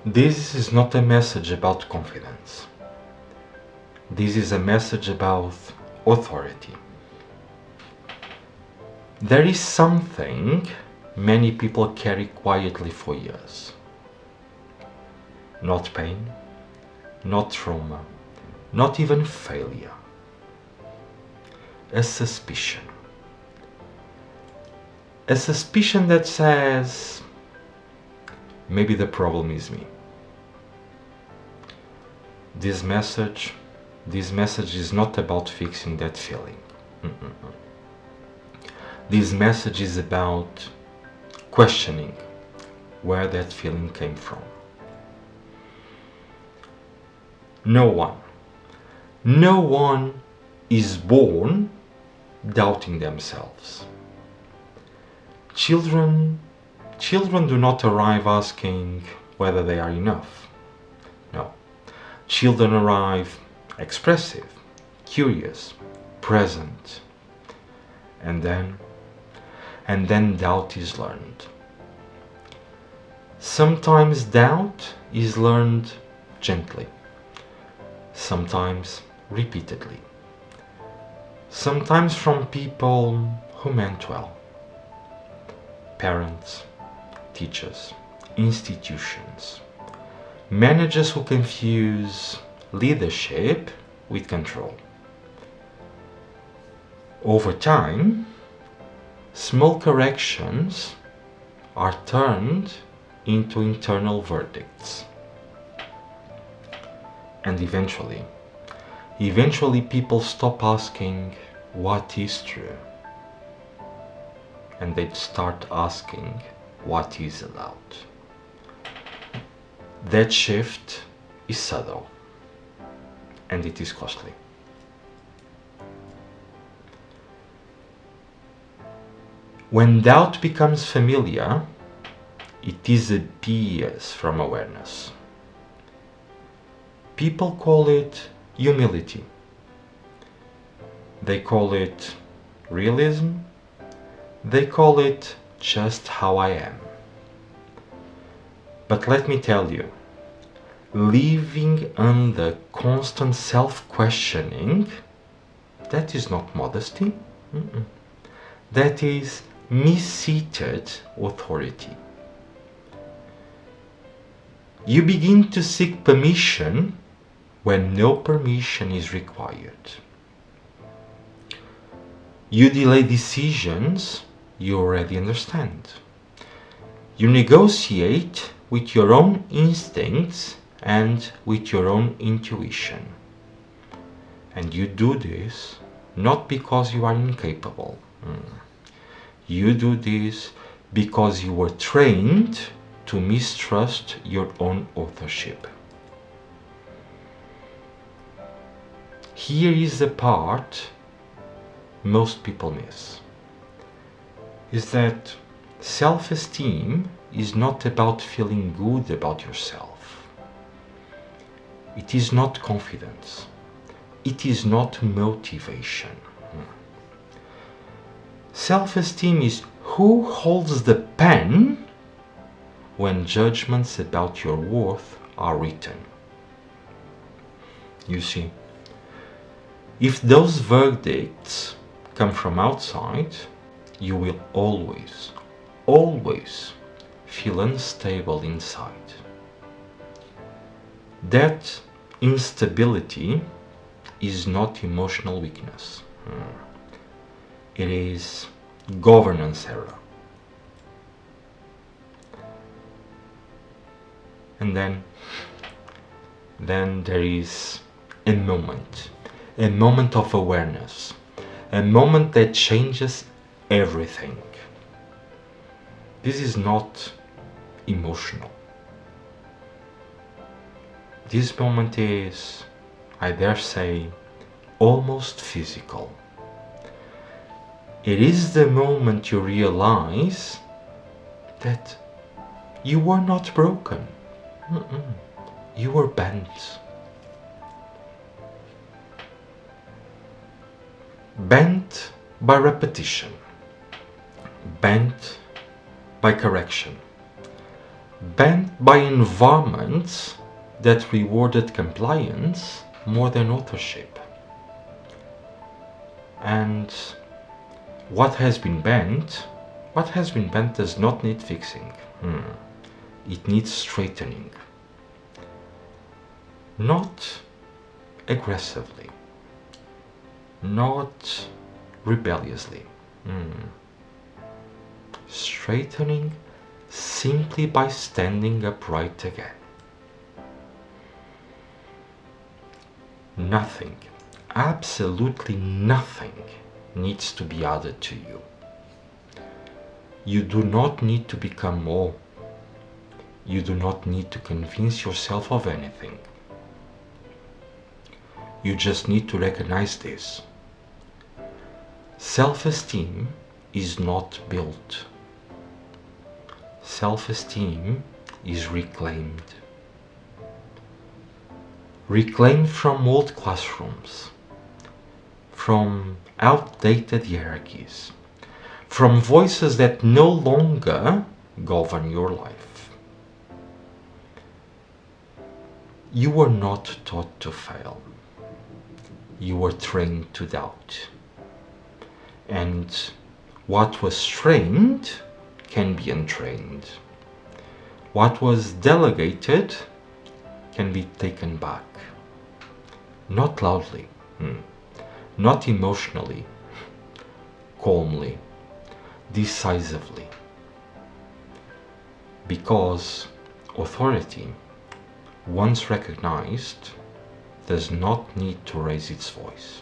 This is not a message about confidence. This is a message about authority. There is something many people carry quietly for years. Not pain, not trauma, not even failure. A suspicion. A suspicion that says, maybe the problem is me. This message is not about fixing that feeling. This message is about questioning where that feeling came from. No one is born doubting themselves. Children do not arrive asking whether they are enough. No. Children arrive expressive, curious, present, and then doubt is learned. Sometimes doubt is learned gently, sometimes repeatedly, sometimes from people who meant well. Parents, teachers, institutions, managers who confuse leadership with control. Over time, small corrections are turned into internal verdicts. And eventually people stop asking what is true, and they start asking what is allowed. That shift is subtle, and it is costly. When doubt becomes familiar, it disappears from awareness. People call it humility. They call it realism. They call it just how I am. But let me tell you, living under constant self-questioning, that is not modesty. That is mis-seated authority. You begin to seek permission when no permission is required. You delay decisions you already understand. You negotiate with your own instincts and with your own intuition. And you do this not because you are incapable. You do this because you were trained to mistrust your own authorship. Here is the part most people miss. Is that self-esteem is not about feeling good about yourself. It is not confidence. It is not motivation. Self-esteem is who holds the pen when judgments about your worth are written. You see, if those verdicts come from outside, you will always feel unstable inside. That instability is not emotional weakness. It is governance error. And then there is a moment of awareness, a moment that changes everything. This is not emotional. This moment is, I dare say, almost physical. It is the moment you realize that you were not broken. You were bent. Bent by repetition. Bent by correction. Bent by environments that rewarded compliance more than authorship. And what has been bent does not need fixing. It needs straightening. Not aggressively, not rebelliously. Straightening simply by standing upright again. Nothing, absolutely nothing needs to be added to you. You do not need to become more. You do not need to convince yourself of anything. You just need to recognize this. Self-esteem is not built. Self-esteem is reclaimed. Reclaimed from old classrooms, from outdated hierarchies, from voices that no longer govern your life. You were not taught to fail. You were trained to doubt. And what was trained can be untrained. What was delegated can be taken back. Not loudly, not emotionally, calmly, decisively. Because authority, once recognized, does not need to raise its voice.